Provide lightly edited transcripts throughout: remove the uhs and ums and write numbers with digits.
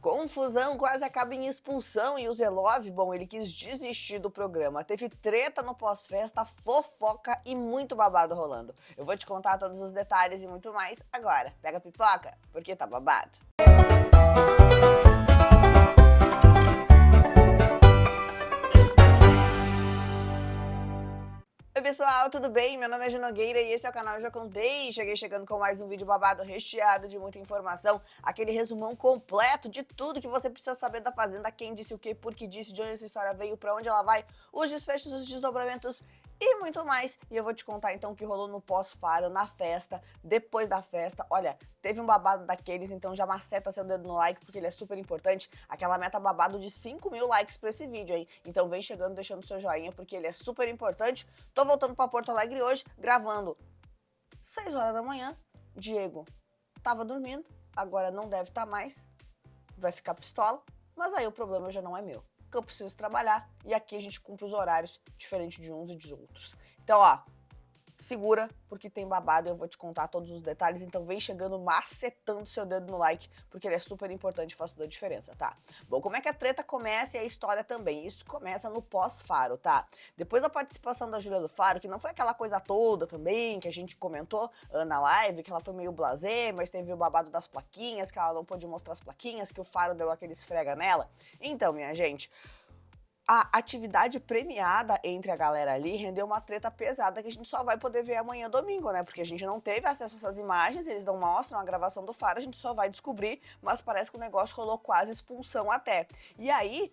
Confusão quase acaba em expulsão e o Zelov, bom, ele quis desistir do programa. Teve treta no pós-festa, fofoca e muito babado rolando. Eu vou te contar todos os detalhes e muito mais agora. Pega a pipoca, porque tá babado. Oi pessoal, tudo bem? Meu nome é Ju Nogueira e esse é o canal Eu Já Contei. Cheguei chegando com mais um vídeo babado recheado de muita informação, aquele resumão completo de tudo que você precisa saber da Fazenda, quem disse o que, por que disse, de onde essa história veio, pra onde ela vai, os desfechos, os desdobramentos e muito mais. E eu vou te contar então o que rolou no pós-faro, na festa, depois da festa. Olha, teve um babado daqueles, então já maceta seu dedo no like, porque ele é super importante. Aquela meta babado de 5.000 likes pra esse vídeo, hein? Então vem chegando, deixando seu joinha, porque ele é super importante. Tô voltando pra Porto Alegre hoje, gravando 6 horas da manhã. Diego tava dormindo, agora não deve estar mais, vai ficar pistola, mas aí o problema já não é meu, porque eu preciso trabalhar e aqui a gente cumpre os horários diferente de uns e de outros. Então, ó, segura, porque tem babado e eu vou te contar todos os detalhes, então vem chegando macetando seu dedo no like, porque ele é super importante e faz toda a diferença, tá? Bom, como é que a treta começa e a história também? Isso começa no pós-Faro, tá? Depois da participação da Júlia do Faro, que não foi aquela coisa toda também, que a gente comentou na live, que ela foi meio blasé, mas teve o babado das plaquinhas, que ela não pôde mostrar as plaquinhas, que o Faro deu aquele esfrega nela. Então, minha gente, a atividade premiada entre a galera ali rendeu uma treta pesada que a gente só vai poder ver amanhã domingo, né? Porque a gente não teve acesso a essas imagens, eles não mostram a gravação do Faro, a gente só vai descobrir, mas parece que o negócio rolou quase expulsão até. E aí,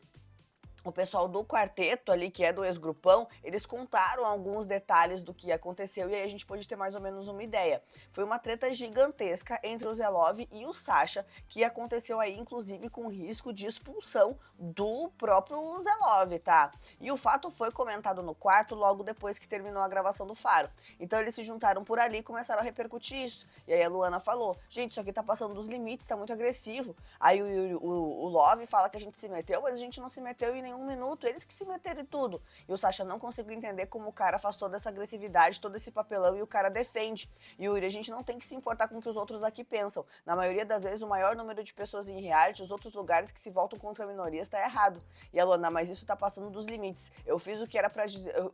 o pessoal do quarteto ali, que é do ex-grupão, eles contaram alguns detalhes do que aconteceu e aí a gente pôde ter mais ou menos uma ideia. Foi uma treta gigantesca entre o Zelov e o Sasha, que aconteceu aí inclusive com risco de expulsão do próprio Zelov, tá? E o fato foi comentado no quarto logo depois que terminou a gravação do Faro. Então eles se juntaram por ali e começaram a repercutir isso. E aí a Luana falou, gente, isso aqui tá passando dos limites, tá muito agressivo. Aí o Love fala que a gente se meteu, mas a gente não se meteu em nenhum minuto, eles que se meteram em tudo. E o Sasha não conseguiu entender como o cara faz toda essa agressividade, todo esse papelão e o cara defende. E Yuri, a gente não tem que se importar com o que os outros aqui pensam. Na maioria das vezes, o maior número de pessoas em reality, os outros lugares que se voltam contra minorias, tá errado. E a Luana, mas isso tá passando dos limites. Eu fiz o que era pra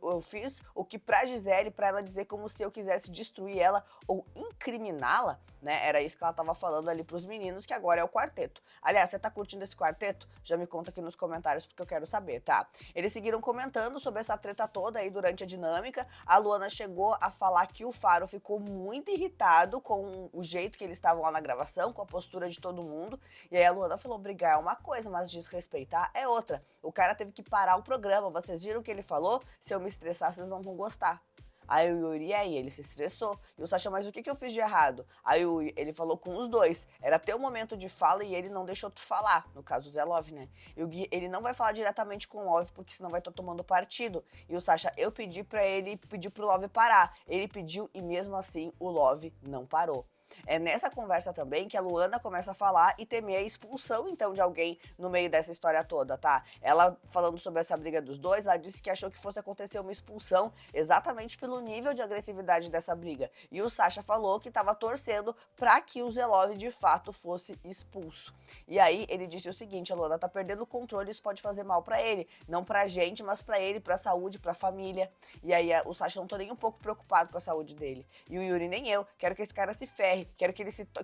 eu fiz o que pra Gisele, pra ela dizer como se eu quisesse destruir ela ou incriminá-la, né? Era isso que ela tava falando ali pros meninos, que agora é o quarteto. Aliás, você tá curtindo esse quarteto? Já me conta aqui nos comentários, porque eu quero saber, tá? Eles seguiram comentando sobre essa treta toda aí durante a dinâmica. A Luana chegou a falar que o Faro ficou muito irritado com o jeito que eles estavam lá na gravação, com a postura de todo mundo. E aí a Luana falou, brigar é uma coisa, mas desrespeitar é outra. O cara teve que parar o programa, vocês viram o que ele falou? Se eu me estressar, vocês não vão gostar. Aí o Yuri, aí ele se estressou. E o Sasha, mas o que eu fiz de errado? Aí o Yuri, ele falou com os dois. Era ter um momento de fala e ele não deixou tu falar. No caso, o Zé Love, né? E o Gui, ele não vai falar diretamente com o Love, porque senão vai estar tomando partido. E o Sasha, eu pedi pra ele, pedi pro Love parar. Ele pediu e mesmo assim o Love não parou. É nessa conversa também que a Luana começa a falar e temer a expulsão, então, de alguém no meio dessa história toda, tá? Ela, falando sobre essa briga dos dois, ela disse que achou que fosse acontecer uma expulsão exatamente pelo nível de agressividade dessa briga. E o Sasha falou que estava torcendo pra que o Zelov, de fato, fosse expulso. E aí, ele disse o seguinte, a Luana tá perdendo o controle, isso pode fazer mal pra ele. Não pra gente, mas pra ele, pra saúde, pra família. E aí, o Sasha não tô nem um pouco preocupado com a saúde dele. E o Yuri nem eu. Quero que esse cara se ferre. Quero que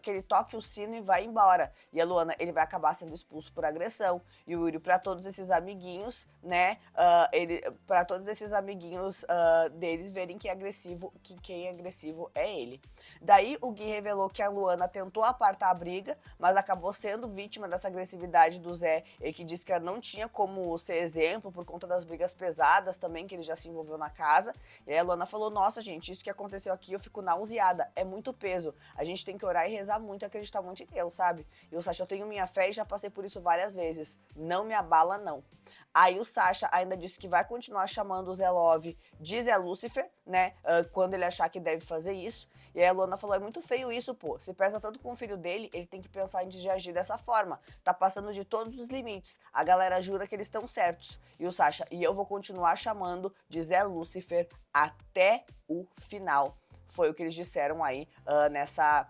ele toque o sino e vá embora. E a Luana, ele vai acabar sendo expulso por agressão. E o Yuri, pra todos esses amiguinhos, né, pra todos esses amiguinhos deles verem que quem é agressivo é ele. Daí o Gui revelou que a Luana tentou apartar a briga, mas acabou sendo vítima dessa agressividade do Zé, e que disse que ela não tinha como ser exemplo por conta das brigas pesadas também, que ele já se envolveu na casa. E aí a Luana falou, nossa gente, isso que aconteceu aqui, eu fico nauseada, é muito peso. A gente tem que orar e rezar muito e acreditar muito em Deus, sabe? E o Sasha, eu tenho minha fé e já passei por isso várias vezes. Não me abala, não. Aí o Sasha ainda disse que vai continuar chamando o Zé Love de Zé Lúcifer, né? Quando ele achar que deve fazer isso. E aí a Luana falou, é muito feio isso, pô. Se pesa tanto com o filho dele, ele tem que pensar em agir dessa forma. Tá passando de todos os limites. A galera jura que eles estão certos. E o Sasha, e eu vou continuar chamando de Zé Lúcifer até o final. Foi o que eles disseram aí nessa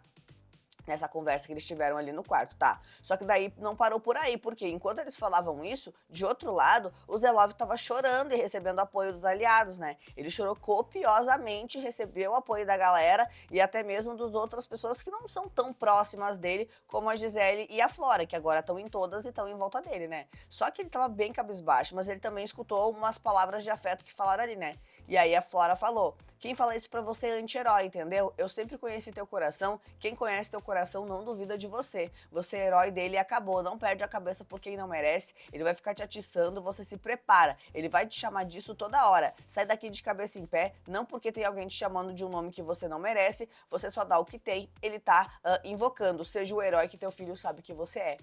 nessa conversa que eles tiveram ali no quarto, tá? Só que daí não parou por aí, porque enquanto eles falavam isso, de outro lado, o Zelov tava chorando e recebendo apoio dos aliados, né? Ele chorou copiosamente, recebeu o apoio da galera e até mesmo das outras pessoas que não são tão próximas dele, como a Gisele e a Flora, que agora estão em todas e estão em volta dele, né? Só que ele tava bem cabisbaixo, mas ele também escutou umas palavras de afeto que falaram ali, né? E aí a Flora falou: quem fala isso pra você é anti-herói, entendeu? Eu sempre conheci teu coração, quem conhece teu coração não duvida de você. Você é herói dele e acabou, não perde a cabeça por quem não merece, ele vai ficar te atiçando, você se prepara, ele vai te chamar disso toda hora. Sai daqui de cabeça em pé, não porque tem alguém te chamando de um nome que você não merece, você só dá o que tem, ele tá invocando, seja o herói que teu filho sabe que você é.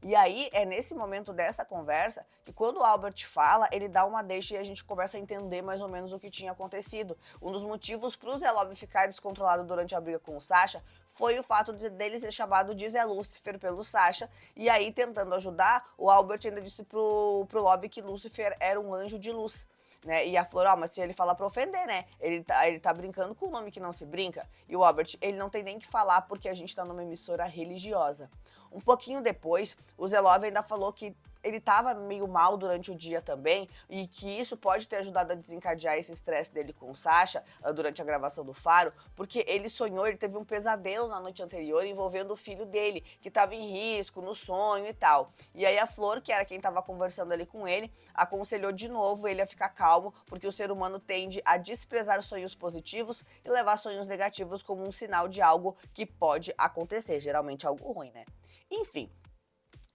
E aí é nesse momento dessa conversa que quando o Albert fala, ele dá uma deixa e a gente começa a entender mais ou menos o que tinha acontecido. Um dos motivos para o Zelov ficar descontrolado durante a briga com o Sasha foi o fato dele ser chamado de Zé Lúcifer pelo Sasha, e aí tentando ajudar, o Albert ainda disse pro Love que Lúcifer era um anjo de luz. Né? E a Flor, mas se ele fala pra ofender, né? Ele tá brincando com um nome que não se brinca. E o Albert, ele não tem nem que falar porque a gente tá numa emissora religiosa. Um pouquinho depois, o Zelov ainda falou que ele estava meio mal durante o dia também e que isso pode ter ajudado a desencadear esse estresse dele com o Sasha durante a gravação do Faro, porque ele sonhou, ele teve um pesadelo na noite anterior envolvendo o filho dele, que estava em risco, no sonho e tal. E aí a Flor, que era quem estava conversando ali com ele, aconselhou de novo ele a ficar calmo, porque o ser humano tende a desprezar sonhos positivos e levar sonhos negativos como um sinal de algo que pode acontecer, geralmente algo ruim, né? Enfim.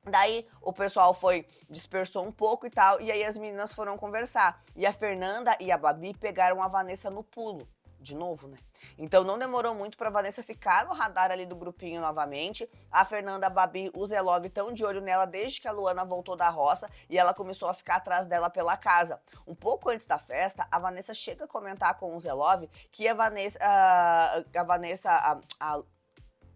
Daí o pessoal dispersou um pouco e tal, e aí as meninas foram conversar. E a Fernanda e a Babi pegaram a Vanessa no pulo. De novo, né? Então não demorou muito pra Vanessa ficar no radar ali do grupinho novamente. A Fernanda, a Babi, o Zelov estão de olho nela desde que a Luana voltou da roça e ela começou a ficar atrás dela pela casa. Um pouco antes da festa, a Vanessa chega a comentar com o Zelov que a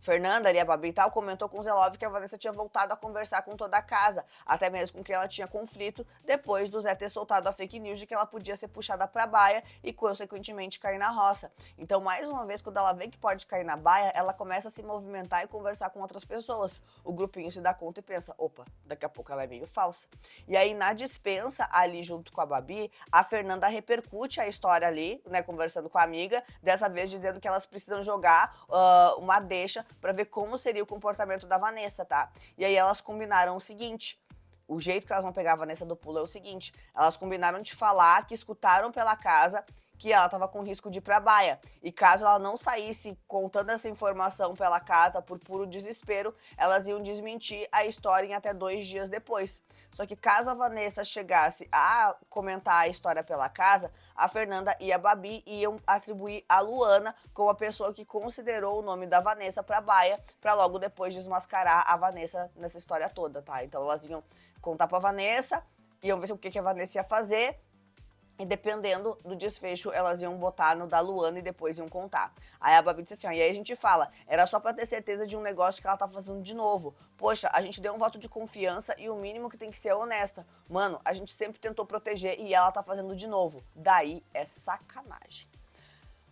Fernanda ali, a Babi e tal, comentou com o Zelov que a Vanessa tinha voltado a conversar com toda a casa, até mesmo com quem ela tinha conflito, depois do Zé ter soltado a fake news de que ela podia ser puxada pra baia e, consequentemente, cair na roça. Então, mais uma vez, quando ela vê que pode cair na baia, ela começa a se movimentar e conversar com outras pessoas. O grupinho se dá conta e pensa, opa, daqui a pouco ela é meio falsa. E aí, na dispensa, ali junto com a Babi, a Fernanda repercute a história ali, né, conversando com a amiga, dessa vez dizendo que elas precisam jogar uma deixa pra ver como seria o comportamento da Vanessa, tá? E aí elas combinaram o seguinte, o jeito que elas vão pegar a Vanessa do pulo é o seguinte, elas combinaram de falar que escutaram pela casa que ela estava com risco de ir pra baia. E caso ela não saísse contando essa informação pela casa por puro desespero, elas iam desmentir a história em até 2 dias depois. Só que caso a Vanessa chegasse a comentar a história pela casa, a Fernanda e a Babi iam atribuir a Luana como a pessoa que considerou o nome da Vanessa pra baia, pra logo depois desmascarar a Vanessa nessa história toda, tá? Então elas iam contar pra Vanessa, iam ver o que a Vanessa ia fazer, e dependendo do desfecho, elas iam botar no da Luana e depois iam contar. Aí a Babi disse assim, ó, e aí a gente fala, era só pra ter certeza de um negócio que ela tá fazendo de novo. Poxa, a gente deu um voto de confiança e o mínimo que tem que ser é honesta. Mano, a gente sempre tentou proteger e ela tá fazendo de novo. Daí é sacanagem.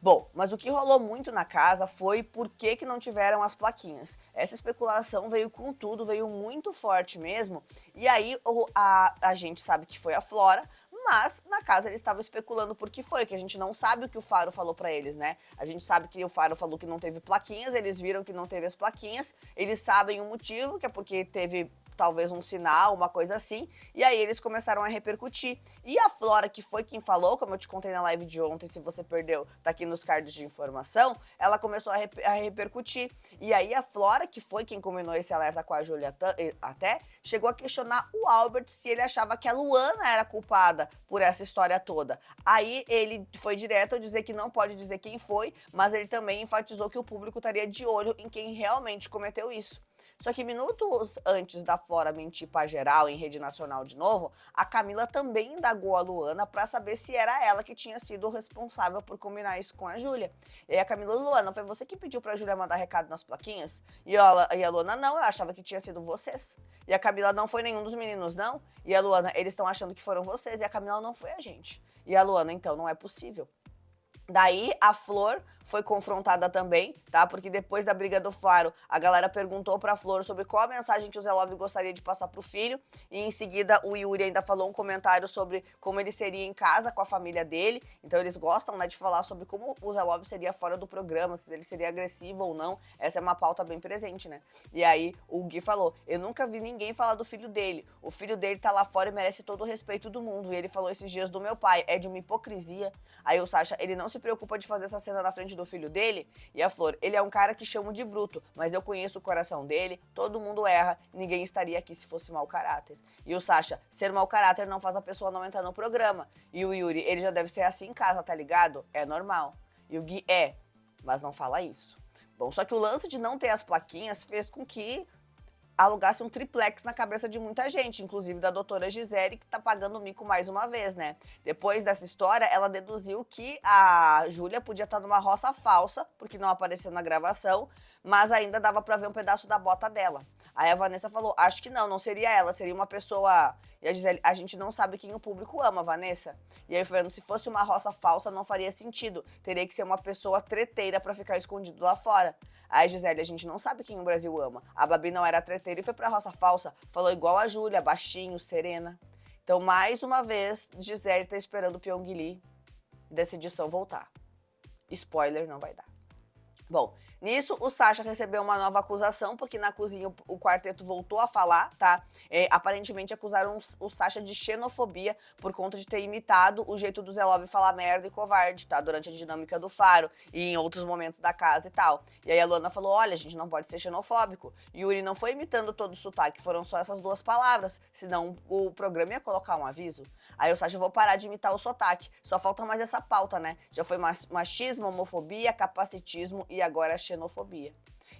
Bom, mas o que rolou muito na casa foi por que não tiveram as plaquinhas. Essa especulação veio com tudo, veio muito forte mesmo. E aí a gente sabe que foi a Flora, mas na casa eles estavam especulando por que foi, que a gente não sabe o que o Faro falou pra eles, né? A gente sabe que o Faro falou que não teve plaquinhas, eles viram que não teve as plaquinhas, eles sabem o motivo, que é porque teve talvez um sinal, uma coisa assim, e aí eles começaram a repercutir. E a Flora, que foi quem falou, como eu te contei na live de ontem, se você perdeu, tá aqui nos cards de informação, ela começou a repercutir. E aí a Flora, que foi quem combinou esse alerta com a Júlia até, chegou a questionar o Albert se ele achava que a Luana era culpada por essa história toda. Aí ele foi direto a dizer que não pode dizer quem foi, mas ele também enfatizou que o público estaria de olho em quem realmente cometeu isso. Só que minutos antes da Flora mentir pra geral em rede nacional de novo, a Camila também indagou a Luana pra saber se era ela que tinha sido responsável por combinar isso com a Júlia. E aí a Camila, Luana, foi você que pediu pra Júlia mandar recado nas plaquinhas? E a Luana, não, eu achava que tinha sido vocês. E a Camila, não foi nenhum dos meninos, não? E a Luana, eles estão achando que foram vocês. E a Camila, não foi a gente. E a Luana, então, não é possível. Daí a Flor foi confrontada também, tá? Porque depois da briga do Faro, a galera perguntou pra Flor sobre qual a mensagem que o Zé Love gostaria de passar pro filho, e em seguida o Yuri ainda falou um comentário sobre como ele seria em casa com a família dele. Então eles gostam, né, de falar sobre como o Zé Love seria fora do programa, se ele seria agressivo ou não. Essa é uma pauta bem presente, né? E aí o Gui falou: eu nunca vi ninguém falar do filho dele. O filho dele tá lá fora e merece todo o respeito do mundo. E ele falou esses dias do meu pai. É de uma hipocrisia. Aí o Sacha, ele não se preocupa de fazer essa cena na frente do filho dele. E a Flor, ele é um cara que chamo de bruto, mas eu conheço o coração dele, todo mundo erra, ninguém estaria aqui se fosse mau caráter. E o Sacha, ser mau caráter não faz a pessoa não entrar no programa. E o Yuri, ele já deve ser assim em casa, tá ligado? É normal. E o Gui mas não fala isso. Bom, só que o lance de não ter as plaquinhas fez com que alugasse um triplex na cabeça de muita gente, inclusive da doutora Gisele, que tá pagando o mico mais uma vez, né? Depois dessa história, ela deduziu que a Júlia podia estar numa roça falsa, porque não apareceu na gravação, mas ainda dava pra ver um pedaço da bota dela. Aí a Vanessa falou, acho que não seria ela, seria uma pessoa... E a Gisele, a gente não sabe quem o público ama, Vanessa. E aí, Fernando, se fosse uma roça falsa, não faria sentido. Teria que ser uma pessoa treteira pra ficar escondido lá fora. Aí, Gisele, a gente não sabe quem o Brasil ama. A Babi não era treteira e foi pra roça falsa. Falou igual a Júlia, baixinho, serena. Então, mais uma vez, Gisele tá esperando o Pyongyi dessa edição voltar. Spoiler, não vai dar. Bom, nisso o Sacha recebeu uma nova acusação, porque na cozinha o quarteto voltou a falar, tá? Aparentemente acusaram o Sacha de xenofobia por conta de ter imitado o jeito do Zé Love falar merda e covarde, tá? Durante a dinâmica do Faro e em outros momentos da casa e tal. E aí a Luana falou, olha, a gente não pode ser xenofóbico. Yuri não foi imitando todo o sotaque, foram só essas duas palavras, senão o programa ia colocar um aviso. Aí o Sacha, vou parar de imitar o sotaque, só falta mais essa pauta, né? Já foi machismo, homofobia, capacitismo e agora xenofobia.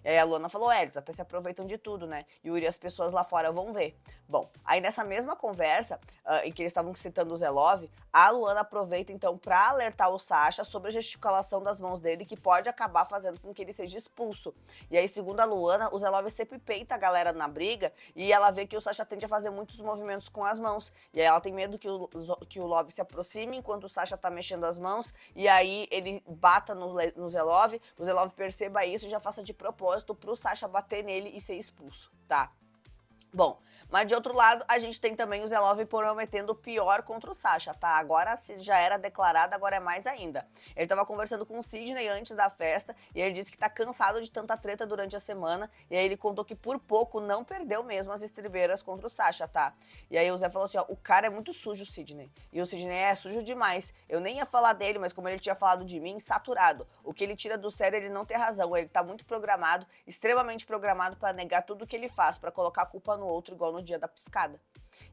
E aí a Luana falou, eles até se aproveitam de tudo, né? Yuri e as pessoas lá fora vão ver. Bom, aí nessa mesma conversa, em que eles estavam citando o Zé Love, a Luana aproveita então pra alertar o Sacha sobre a gesticulação das mãos dele, que pode acabar fazendo com que ele seja expulso. E aí, segundo a Luana, o Zé Love sempre peita a galera na briga e ela vê que o Sacha tende a fazer muitos movimentos com as mãos. E aí ela tem medo que o Love se aproxime enquanto o Sacha tá mexendo as mãos e aí ele bata no Zé Love, o Zé Love perceba isso e já faça de propósito pro Sacha bater nele e ser expulso, tá? Bom, mas de outro lado, a gente tem também o Zé Love prometendo o pior contra o Sacha, tá? Agora, se já era declarado, agora é mais ainda. Ele tava conversando com o Sidney antes da festa e ele disse que tá cansado de tanta treta durante a semana. E aí ele contou que por pouco não perdeu mesmo as estribeiras contra o Sacha, tá? E aí o Zé falou assim, ó, o cara é muito sujo, Sidney. E o Sidney é sujo demais. Eu nem ia falar dele, mas como ele tinha falado de mim, saturado. O que ele tira do sério, ele não tem razão. Ele tá muito programado, extremamente programado pra negar tudo que ele faz, pra colocar a culpa no outro, igual no dia da piscada.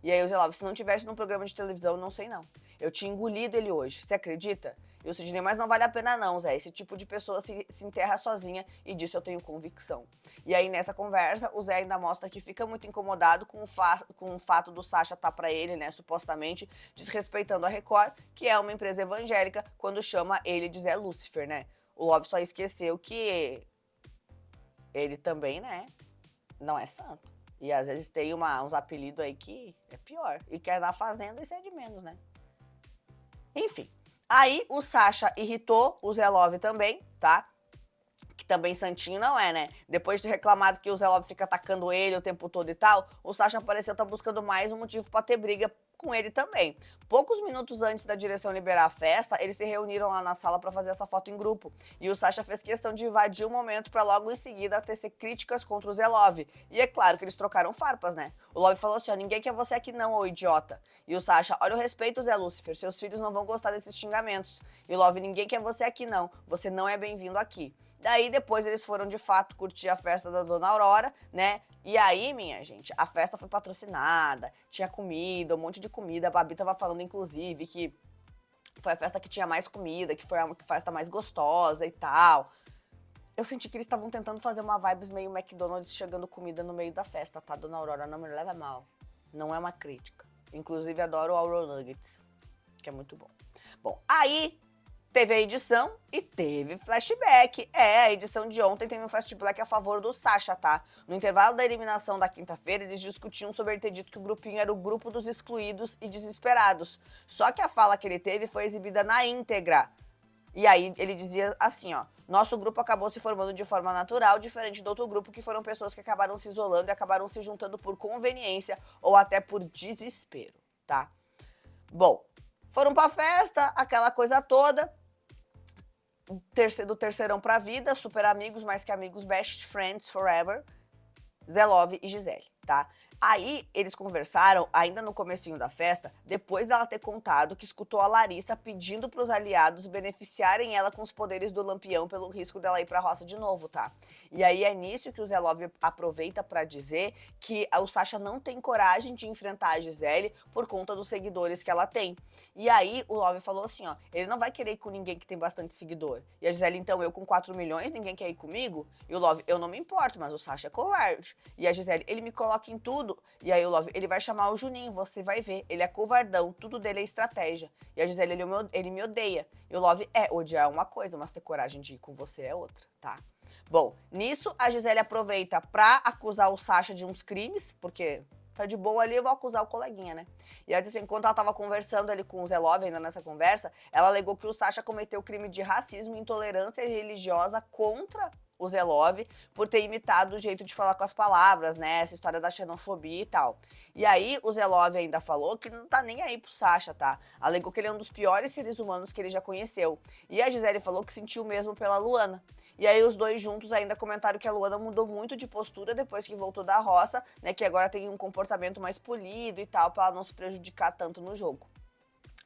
E aí o Zé Love, se não tivesse num programa de televisão, não sei não. Eu tinha engolido ele hoje, você acredita? E o Sidney, mas não vale a pena não, Zé. Esse tipo de pessoa se enterra sozinha e disso eu tenho convicção. E aí nessa conversa, o Zé ainda mostra que fica muito incomodado com o fato do Sacha tá pra ele, né, supostamente desrespeitando a Record, que é uma empresa evangélica, quando chama ele de Zé Lúcifer, né? O Love só esqueceu que ele também, né, não é santo. E às vezes tem uns apelidos aí que é pior. E quer na fazenda, isso é de menos, né? Enfim. Aí o Sacha irritou o Zé Love também, tá? Que também santinho não é, né? Depois de reclamado que o Zé Love fica atacando ele o tempo todo e tal, o Sacha apareceu, tá buscando mais um motivo pra ter briga com ele também. Poucos minutos antes da direção liberar a festa, eles se reuniram lá na sala pra fazer essa foto em grupo. E o Sacha fez questão de invadir o momento pra logo em seguida tecer críticas contra o Zé Love. E é claro que eles trocaram farpas, né? O Love falou assim, ó, ninguém quer você aqui não, ô idiota. E o Sacha, olha o respeito, Zé Lúcifer, seus filhos não vão gostar desses xingamentos. E o Love, ninguém quer você aqui não, você não é bem-vindo aqui. Daí depois eles foram de fato curtir a festa da Dona Aurora, né? E aí, minha gente, a festa foi patrocinada, tinha comida, um monte de comida. A Babi tava falando, inclusive, que foi a festa que tinha mais comida, que foi a festa mais gostosa e tal. Eu senti que eles estavam tentando fazer uma vibes meio McDonald's chegando comida no meio da festa, tá? Dona Aurora, não me leva mal. Não é uma crítica. Inclusive, adoro o Auro Nuggets, que é muito bom. Bom, aí teve a edição e teve flashback. A edição de ontem teve um flashback a favor do Sacha, tá? No intervalo da eliminação da quinta-feira, eles discutiam sobre ele ter dito que o grupinho era o grupo dos excluídos e desesperados. Só que a fala que ele teve foi exibida na íntegra. E aí ele dizia assim, ó, Nosso grupo acabou se formando de forma natural, diferente do outro grupo, que foram pessoas que acabaram se isolando e acabaram se juntando por conveniência ou até por desespero, tá? Bom, foram pra festa, aquela coisa toda, do terceirão pra vida, super amigos, mais que amigos, best friends forever, Zé Love e Gisele, tá? Aí eles conversaram ainda no comecinho da festa, depois dela ter contado que escutou a Larissa pedindo pros aliados beneficiarem ela com os poderes do Lampião pelo risco dela ir pra roça de novo, tá? E aí é nisso que o Zé Love aproveita pra dizer que o Sasha não tem coragem de enfrentar a Gisele por conta dos seguidores que ela tem. E aí o Love falou assim, ó, ele não vai querer ir com ninguém que tem bastante seguidor. E a Gisele, então, eu com 4 milhões, ninguém quer ir comigo? E o Love, eu não me importo, mas o Sasha é covarde. E a Gisele, ele me coloca em tudo. E aí o Love, ele vai chamar o Juninho, você vai ver. Ele é covardão, tudo dele é estratégia. E a Gisele, ele me odeia. E o Love, odiar é uma coisa, mas ter coragem de ir com você é outra, tá? Bom, nisso a Gisele aproveita pra acusar o Sasha de uns crimes, porque tá de boa ali, eu vou acusar o coleguinha, né? E aí, assim, enquanto ela tava conversando ali com o Zé Love, ainda nessa conversa, ela alegou que o Sasha cometeu crime de racismo e intolerância religiosa contra o Zé Love por ter imitado o jeito de falar com as palavras, né? Essa história da xenofobia e tal. E aí, o Zé Love ainda falou que não tá nem aí pro Sasha, tá? Alegou que ele é um dos piores seres humanos que ele já conheceu. E a Gisele falou que sentiu o mesmo pela Luana. E aí os dois juntos ainda comentaram que a Luana mudou muito de postura depois que voltou da roça, né? Que agora tem um comportamento mais polido e tal, pra ela não se prejudicar tanto no jogo.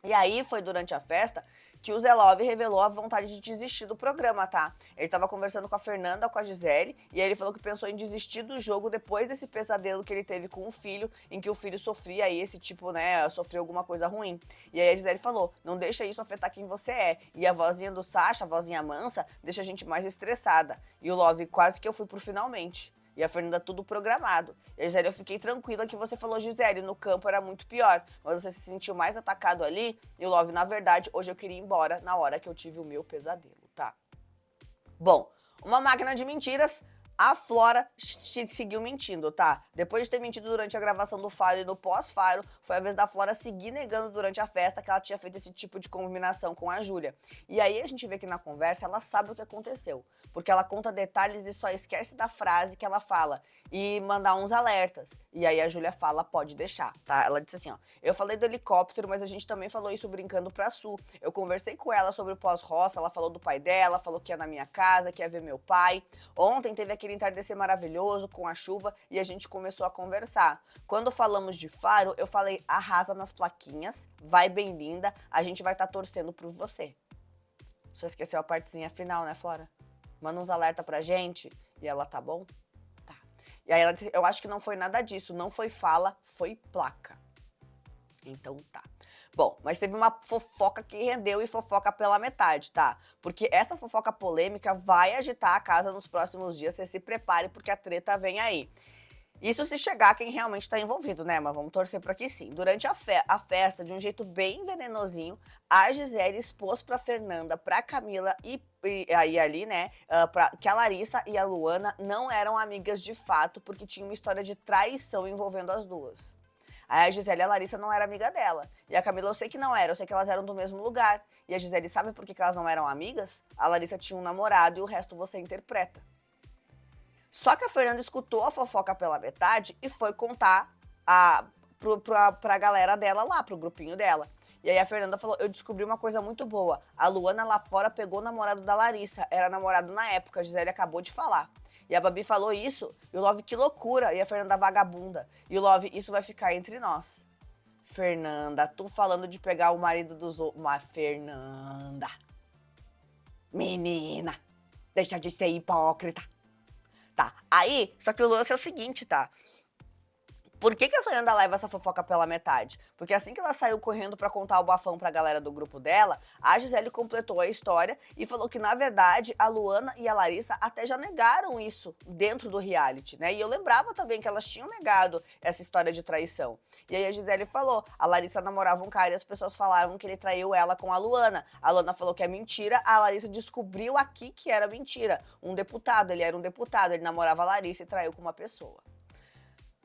E aí foi durante a festa que o Zé Love revelou a vontade de desistir do programa, tá? Ele tava conversando com a Fernanda, com a Gisele, e aí ele falou que pensou em desistir do jogo depois desse pesadelo que ele teve com o filho, em que o filho sofria aí esse tipo, né, sofreu alguma coisa ruim. E aí a Gisele falou, não deixa isso afetar quem você é. E a vozinha do Sasha, a vozinha mansa, deixa a gente mais estressada. E o Love, quase que eu fui pro finalmente. E a Fernanda, tudo programado. E a Gisele, eu fiquei tranquila que você falou, Gisele, no campo era muito pior, mas você se sentiu mais atacado ali. E o Love, na verdade, hoje eu queria ir embora na hora que eu tive o meu pesadelo, tá? Bom, uma máquina de mentiras, a Flora seguiu mentindo, tá? Depois de ter mentido durante a gravação do Faro e do pós-Faro, foi a vez da Flora seguir negando durante a festa que ela tinha feito esse tipo de combinação com a Júlia. E aí a gente vê que na conversa ela sabe o que aconteceu, porque ela conta detalhes e só esquece da frase que ela fala e mandar uns alertas. E aí a Júlia fala, pode deixar, tá? Ela disse assim, ó, eu falei do helicóptero, mas a gente também falou isso brincando pra Su. Eu conversei com ela sobre o pós-roça, ela falou do pai dela, falou que ia na minha casa, que ia ver meu pai. Ontem teve aquele entardecer maravilhoso com a chuva e a gente começou a conversar. Quando falamos de Faro, eu falei, arrasa nas plaquinhas, vai bem linda, a gente vai estar torcendo por você. Só esqueceu a partezinha final, né, Flora? Manda uns alerta pra gente. E ela, tá bom? Tá. E aí ela disse, eu acho que não foi nada disso, não foi fala, foi placa. Então tá. Bom, mas teve uma fofoca que rendeu e fofoca pela metade, tá? Porque essa fofoca polêmica vai agitar a casa nos próximos dias, você se prepare porque a treta vem aí. Isso se chegar quem realmente tá envolvido, né? Mas vamos torcer pra que sim. Durante a festa, de um jeito bem venenosinho, a Gisele expôs pra Fernanda, pra Camila e aí ali, né, que a Larissa e a Luana não eram amigas de fato, porque tinha uma história de traição envolvendo as duas. Aí a Gisele e a Larissa não eram amiga dela. E a Camila eu sei que não era, eu sei que elas eram do mesmo lugar. E a Gisele sabe por que elas não eram amigas? A Larissa tinha um namorado e o resto você interpreta. Só que a Fernanda escutou a fofoca pela metade e foi contar pra galera dela lá, pro grupinho dela. E aí a Fernanda falou, eu descobri uma coisa muito boa. A Luana lá fora pegou o namorado da Larissa. Era namorado na época, a Gisele acabou de falar. E a Babi falou isso, e o Love, que loucura. E a Fernanda, vagabunda. E o Love, isso vai ficar entre nós. Fernanda, tu falando de pegar o marido dos outros. Mas Fernanda, menina, deixa de ser hipócrita. Tá, aí, só que o lance é o seguinte, tá? Por que a Fernanda leva essa fofoca pela metade? Porque assim que ela saiu correndo pra contar o bafão pra galera do grupo dela, a Gisele completou a história e falou que, na verdade, a Luana e a Larissa até já negaram isso dentro do reality, né? E eu lembrava também que elas tinham negado essa história de traição. E aí a Gisele falou, a Larissa namorava um cara e as pessoas falaram que ele traiu ela com a Luana. A Luana falou que é mentira, a Larissa descobriu aqui que era mentira. Um deputado, ele era um deputado, ele namorava a Larissa e traiu com uma pessoa.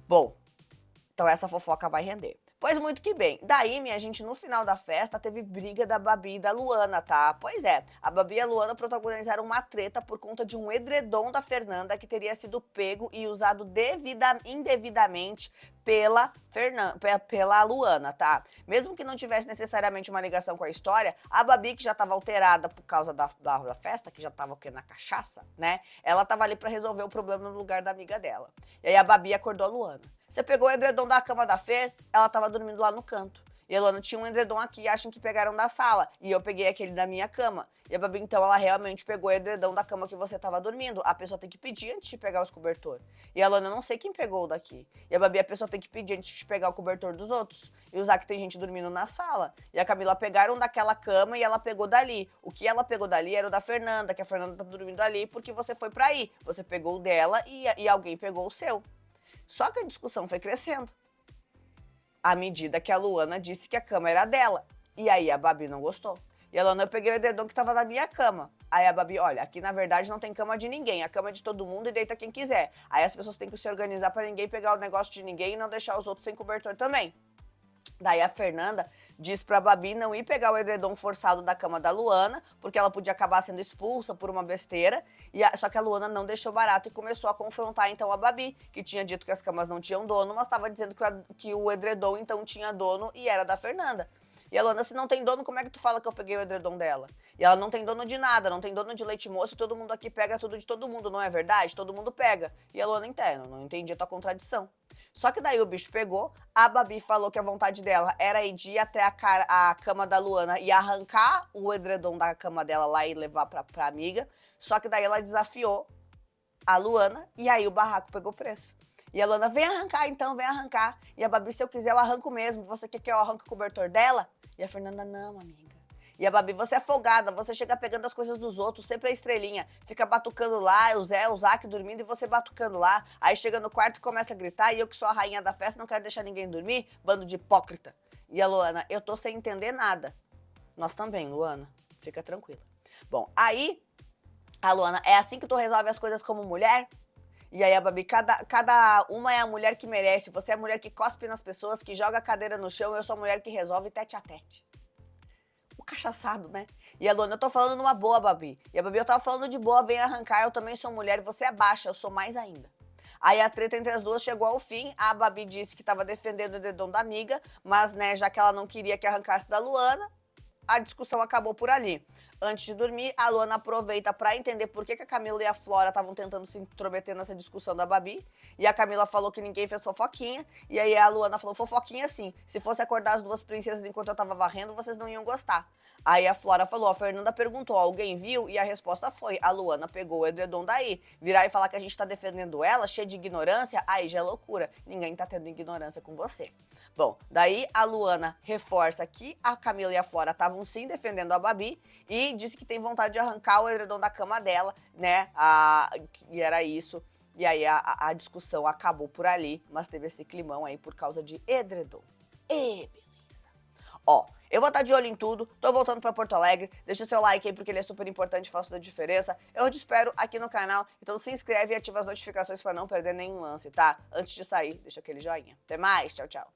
Bom, então essa fofoca vai render. Pois muito que bem. Daí, minha gente, no final da festa, teve briga da Babi e da Luana, tá? Pois é, a Babi e a Luana protagonizaram uma treta por conta de um edredom da Fernanda que teria sido pego e usado indevidamente pela Luana, tá? Mesmo que não tivesse necessariamente uma ligação com a história, a Babi, que já estava alterada por causa da festa, que já estava na cachaça, né? Ela tava ali pra resolver o problema no lugar da amiga dela. E aí a Babi acordou a Luana. Você pegou o edredom da cama da Fer, ela tava dormindo lá no canto. E a Luana tinha um edredom aqui, acham que pegaram da sala. E eu peguei aquele da minha cama. E a Babi, então, ela realmente pegou o edredom da cama que você tava dormindo. A pessoa tem que pedir antes de pegar os cobertor. E a Luana, eu não sei quem pegou o daqui. E a Babi, a pessoa tem que pedir antes de pegar o cobertor dos outros. E usar que tem gente dormindo na sala. E a Camila pegaram daquela cama e ela pegou dali. O que ela pegou dali era o da Fernanda, que a Fernanda tá dormindo ali porque você foi pra aí. Você pegou o dela e alguém pegou o seu. Só que a discussão foi crescendo à medida que a Luana disse que a cama era dela. E aí a Babi não gostou. E a Luana, eu peguei o edredom que tava na minha cama. Aí a Babi, olha, aqui na verdade não tem cama de ninguém. A cama é de todo mundo e deita quem quiser. Aí as pessoas têm que se organizar pra ninguém pegar o negócio de ninguém e não deixar os outros sem cobertor também. Daí a Fernanda diz pra Babi não ir pegar o edredom forçado da cama da Luana, porque ela podia acabar sendo expulsa por uma besteira, só que a Luana não deixou barato e começou a confrontar então a Babi, que tinha dito que as camas não tinham dono, mas estava dizendo que o edredom então tinha dono e era da Fernanda. E a Luana, se não tem dono, como é que tu fala que eu peguei o edredom dela? E ela não tem dono de nada, não tem dono de leite moço, todo mundo aqui pega tudo de todo mundo, não é verdade? Todo mundo pega. E a Luana entende, não entendi a tua contradição. Só que daí o bicho pegou, a Babi falou que a vontade dela era ir até a cama da Luana e arrancar o edredom da cama dela lá e levar pra amiga. Só que daí ela desafiou a Luana e aí o barraco pegou preço. E a Luana, vem arrancar então, vem arrancar. E a Babi, se eu quiser, eu arranco mesmo. Você quer que eu arranque o cobertor dela? E a Fernanda, não, amiga. E a Babi, você é folgada, você chega pegando as coisas dos outros, sempre a estrelinha. Fica batucando lá, o Zé, o Zac dormindo e você batucando lá. Aí chega no quarto e começa a gritar, e eu que sou a rainha da festa não quero deixar ninguém dormir, bando de hipócrita. E a Luana, eu tô sem entender nada. Nós também, Luana, fica tranquila. Bom, aí a Luana, é assim que tu resolve as coisas como mulher? E aí a Babi, cada uma é a mulher que merece. Você é a mulher que cospe nas pessoas, que joga a cadeira no chão, eu sou a mulher que resolve tete a tete. O cachaçado, né? E a Luana, eu tô falando numa boa, Babi. E a Babi, eu tava falando de boa, vem arrancar, eu também sou mulher, você é baixa, eu sou mais ainda. Aí a treta entre as duas chegou ao fim, a Babi disse que tava defendendo o dedão da amiga, mas, né, já que ela não queria que arrancasse da Luana, a discussão acabou por ali. Antes de dormir, a Luana aproveita para entender por que a Camila e a Flora estavam tentando se intrometer nessa discussão da Babi. E a Camila falou que ninguém fez fofoquinha. E aí a Luana falou, fofoquinha sim. Se fosse acordar as duas princesas enquanto eu tava varrendo, vocês não iam gostar. Aí a Flora falou, a Fernanda perguntou, alguém viu? E a resposta foi, a Luana pegou o edredom daí. Virar e falar que a gente tá defendendo ela, cheia de ignorância, aí já é loucura. Ninguém tá tendo ignorância com você. Bom, daí a Luana reforça que a Camila e a Flora estavam sim defendendo a Babi e disse que tem vontade de arrancar o edredom da cama dela, né? E era isso. E aí a discussão acabou por ali, mas teve esse climão aí por causa de edredom. E beleza. Ó, eu vou estar de olho em tudo, tô voltando pra Porto Alegre, deixa o seu like aí porque ele é super importante e faz toda a diferença. Eu te espero aqui no canal, então se inscreve e ativa as notificações pra não perder nenhum lance, tá? Antes de sair, deixa aquele joinha. Até mais, tchau, tchau.